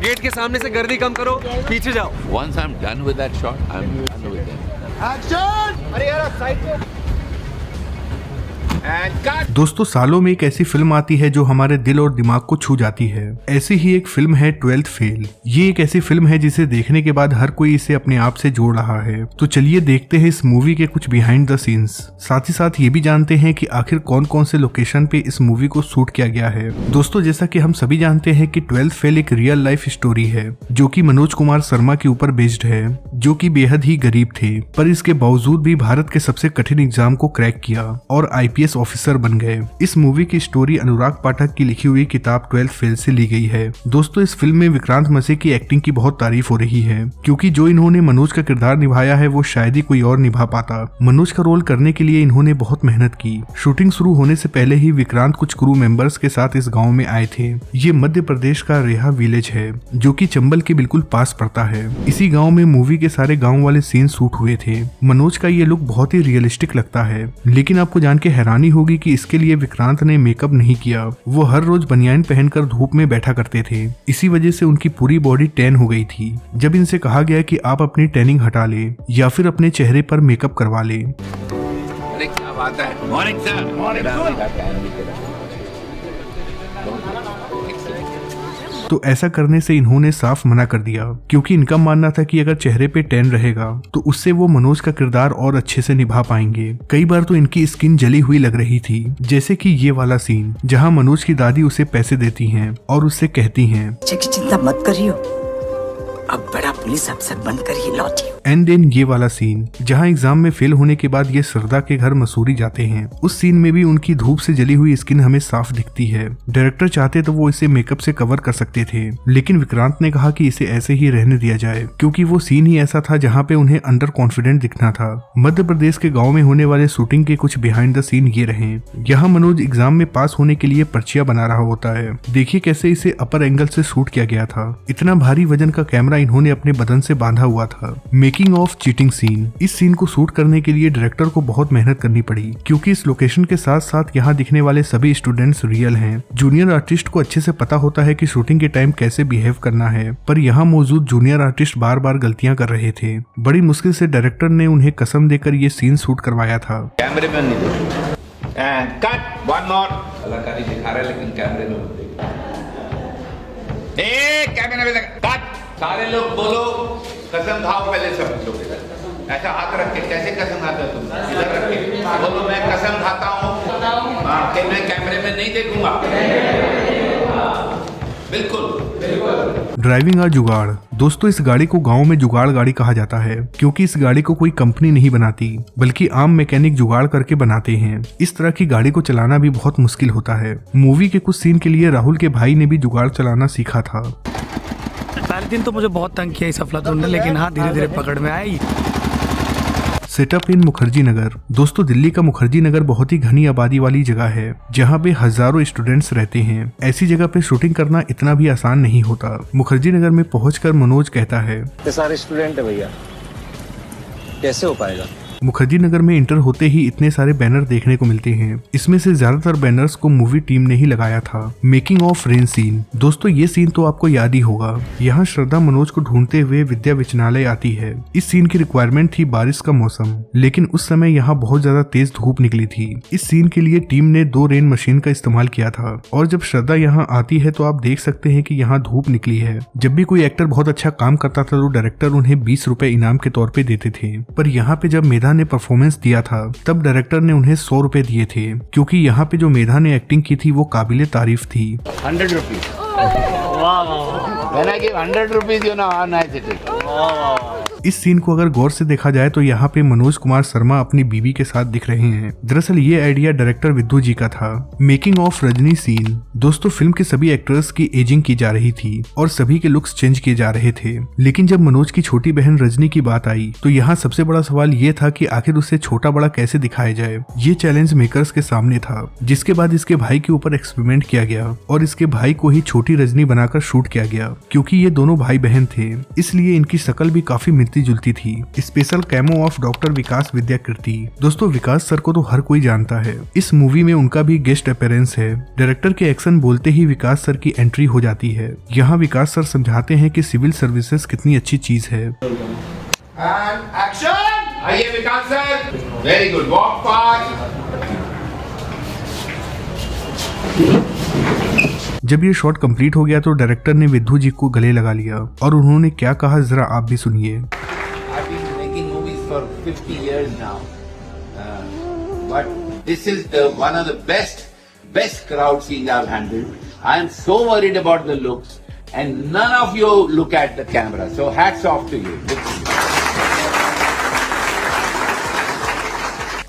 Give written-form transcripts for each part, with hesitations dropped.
Gate के सामने से गर्दी कम करो, पीछे जाओ। Once I'm done with that shot, I'm done with it. Action! अरे यार साइड को। दोस्तों सालों में एक ऐसी फिल्म आती है जो हमारे दिल और दिमाग को छू जाती है। ऐसी ही एक फिल्म है 12th फेल। ये एक ऐसी फिल्म है जिसे देखने के बाद हर कोई इसे अपने आप से जोड़ रहा है। तो चलिए देखते हैं इस मूवी के कुछ बिहाइंड द सीन्स। साथ ही साथ ये भी जानते हैं कि आखिर कौन कौन से लोकेशन पे इस मूवी को शूट किया गया है। दोस्तों जैसा कि हम सभी जानते हैं कि 12th फेल एक रियल लाइफ स्टोरी है जो कि मनोज कुमार शर्मा के ऊपर बेस्ड है, जो कि बेहद ही गरीब थे, पर इसके बावजूद भी भारत के सबसे कठिन एग्जाम को क्रैक किया और IPS ऑफिसर बन गए। इस मूवी की स्टोरी अनुराग पाठक की लिखी हुई किताब 12th फेल से ली गई है। दोस्तों इस फिल्म में विक्रांत मसी की एक्टिंग की बहुत तारीफ हो रही है, क्योंकि जो इन्होंने मनोज का किरदार निभाया है वो शायद ही कोई और निभा पाता। मनोज का रोल करने के लिए इन्होंने बहुत मेहनत की। शूटिंग शुरू होने से पहले ही विक्रांत कुछ क्रू मेंबर्स के साथ इस गाँव में आए थे। ये मध्य प्रदेश का रेहा विलेज है जो की चंबल के बिल्कुल पास पड़ता है। इसी गाँव में मूवी के सारे गाँव वाले सीन शूट हुए थे। मनोज का ये लुक बहुत ही रियलिस्टिक लगता है, लेकिन आपको जान के हैरानी होगी कि इसके लिए विक्रांत ने मेकअप नहीं किया। वो हर रोज बनियान पहनकर धूप में बैठा करते थे। इसी वजह से उनकी पूरी बॉडी टैन हो गई थी। जब इनसे कहा गया कि आप अपनी टैनिंग हटा ले या फिर अपने चेहरे पर मेकअप करवा ले। अरे क्या बात है? Morning sir. तो ऐसा करने से इन्होंने साफ मना कर दिया, क्योंकि इनका मानना था कि अगर चेहरे पे टैन रहेगा तो उससे वो मनोज का किरदार और अच्छे से निभा पाएंगे। कई बार तो इनकी स्किन जली हुई लग रही थी, जैसे कि ये वाला सीन जहां मनोज की दादी उसे पैसे देती हैं और उससे कहती हैं चिंता मत करियो, अब बड़ा पुलिस अफसर बनकर ही लौटी। एंड देन ये वाला सीन जहां एग्जाम में फेल होने के बाद ये श्रद्धा के घर मसूरी जाते हैं। उस सीन में भी उनकी धूप से जली हुई स्किन हमें साफ दिखती है। डायरेक्टर चाहते तो वो इसे मेकअप से कवर कर सकते थे, लेकिन विक्रांत ने कहा कि इसे ऐसे ही रहने दिया जाए, क्योंकि वो सीन ही ऐसा था जहाँ पे उन्हें अंडर कॉन्फिडेंट दिखना था। मध्य प्रदेश के गाँव में होने वाले शूटिंग के कुछ बिहाइंड द सीन ये रहे। यहाँ मनोज एग्जाम में पास होने के लिए पर्चियां बना रहा होता है। देखिए कैसे इसे अपर एंगल से शूट किया गया था। इतना भारी वजन का कैमरा इन्होंने अपने बदन से बांधा हुआ था। मेकिंग ऑफ चीटिंग सीन, इस सीन को शूट करने के लिए डायरेक्टर को बहुत मेहनत करनी पड़ी, क्योंकि इस लोकेशन के साथ साथ यहाँ दिखने वाले सभी स्टूडेंट्स रियल हैं। जूनियर आर्टिस्ट को अच्छे से पता होता है कि शूटिंग के टाइम कैसे बिहेव करना है, पर यहाँ मौजूद जूनियर आर्टिस्ट बार बार गलतियां कर रहे थे। बड़ी मुश्किल से डायरेक्टर ने उन्हें कसम देकर ये सीन शूट करवाया था। कैमरे में कट वन मोर कलाकारी दिखा रहे लेकिन कैमरे में मत देखो। कैमरे में कट। सारे लोग बोलो कसम खाओ पहले सब लोग इधर। ऐसा हाथ रख के कैसे कसम खाते हो तुम? इधर रख के बोलो मैं कसम खाता हूँ कि मैं कैमरे में नहीं देखूंगा। बिल्कुल। ड्राइविंग और जुगाड़। दोस्तों इस गाड़ी को गांव में जुगाड़ गाड़ी कहा जाता है, क्योंकि इस गाड़ी को कोई कंपनी नहीं बनाती, बल्कि आम मैकेनिक जुगाड़ करके बनाते हैं। इस तरह की गाड़ी को चलाना भी बहुत मुश्किल होता है। मूवी के कुछ सीन के लिए राहुल के भाई ने भी जुगाड़ चलाना सीखा था। पहले दिन तो मुझे बहुत तंग किया इस अफलातून ने, लेकिन हाँ धीरे धीरे पकड़ में आई। सेटअप इन मुखर्जी नगर। दोस्तों दिल्ली का मुखर्जी नगर बहुत ही घनी आबादी वाली जगह है, जहाँ पे हजारों स्टूडेंट्स रहते हैं। ऐसी जगह पे शूटिंग करना इतना भी आसान नहीं होता। मुखर्जी नगर में पहुंचकर मनोज कहता है सारे स्टूडेंट है भैया, कैसे हो पाएगा? मुखर्जी नगर में इंटर होते ही इतने सारे बैनर देखने को मिलते हैं। इसमें से ज्यादातर बैनर्स को मूवी टीम ने ही लगाया था। Making of rain scene. दोस्तों ये सीन तो आपको याद ही होगा। यहाँ श्रद्धा मनोज को ढूंढते हुए विद्या विचनालय आती है। इस सीन की रिक्वायरमेंट थी बारिश का मौसम, लेकिन उस समय यहाँ बहुत ज्यादा तेज धूप निकली थी। इस सीन के लिए टीम ने 2 रेन मशीन का इस्तेमाल किया था। और जब श्रद्धा यहाँ आती है तो आप देख सकते हैं कि यहाँ धूप निकली है। जब भी कोई एक्टर बहुत अच्छा काम करता था तो डायरेक्टर उन्हें 20 रुपए इनाम के तौर पे देते थे, पर यहाँ पे जब मेधा ने परफॉर्मेंस दिया था तब डायरेक्टर ने उन्हें 100 रुपए दिए थे, क्योंकि यहाँ पे जो मेधा ने एक्टिंग की थी वो काबिले तारीफ थी। 100 rupees. When I give 100 rupees, you know how nice it is. इस सीन को अगर गौर से देखा जाए तो यहाँ पे मनोज कुमार शर्मा अपनी बीवी के साथ दिख रहे हैं। दरअसल ये आइडिया डायरेक्टर विद्दू जी का था। Making of Rajni scene. दोस्तों फिल्म के सभी एक्टर्स की एजिंग की जा रही थी और सभी के लुक्स चेंज किए जा रहे थे, लेकिन जब मनोज की छोटी बहन रजनी की बात आई तो यहाँ सबसे बड़ा सवाल ये था कि आखिर उसे छोटा बड़ा कैसे दिखाया जाए। ये चैलेंज मेकर्स के सामने था, जिसके बाद इसके भाई के ऊपर एक्सपेरिमेंट किया गया और इसके भाई को ही छोटी रजनी बनाकर शूट किया गया। क्योंकि ये दोनों भाई बहन थे, इसलिए इनकी शक्ल भी काफी मिलती जुलती थी। स्पेशल कैमो ऑफ डॉक्टर विकास विद्याकृति। दोस्तों विकास सर को तो हर कोई जानता है, इस मूवी में उनका भी गेस्ट अपीयरेंस है। डायरेक्टर के एक्शन बोलते ही विकास सर की एंट्री हो जाती है। यहाँ विकास सर समझाते हैं कि सिविल सर्विसेज कितनी अच्छी चीज है। आइए Vikas sir, very good, walk fast. जब ये शॉट कंप्लीट हो गया तो डायरेक्टर ने विद्धू जी को गले लगा लिया और उन्होंने क्या कहा जरा आप भी सुनिए। I've been making movies for 50 years now, but this is one of the best crowd scenes I've handled. I am so worried about the looks, and none of you look at the camera. So hats off to you.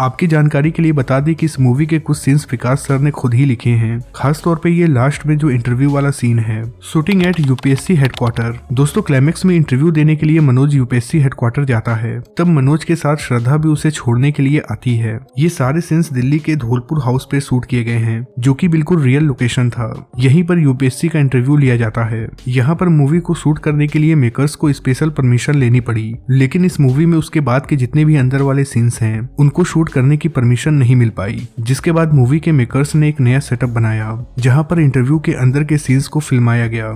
आपकी जानकारी के लिए बता दें कि इस movie के कुछ सीन्स विकास सर ने खुद ही लिखे हैं। खास तौर पे ये लास्ट में जो इंटरव्यू वाला सीन है, शूटिंग एट यूपीएससी हेडक्वार्टर। दोस्तों क्लाइमेक्स में इंटरव्यू देने के लिए मनोज यूपीएससी हेडक्वार्टर जाता है, तब मनोज के साथ श्रद्धा भी उसे छोड़ने के लिए आती है। ये सारे सीन्स दिल्ली के धौलपुर हाउस पे शूट किए गए हैं, जो की बिल्कुल रियल लोकेशन था। यहीं पर यूपीएससी का इंटरव्यू लिया जाता है। यहाँ पर मूवी को शूट करने के लिए मेकर्स को स्पेशल परमिशन लेनी पड़ी, लेकिन इस मूवी में उसके बाद के जितने भी अंदर वाले सीन्स हैं उनको शूट करने की परमिशन नहीं मिल पाई। जिसके बाद मूवी के मेकर्स ने एक नया सेटअप बनाया, जहां पर इंटरव्यू के अंदर के सीन्स को फिल्माया गया।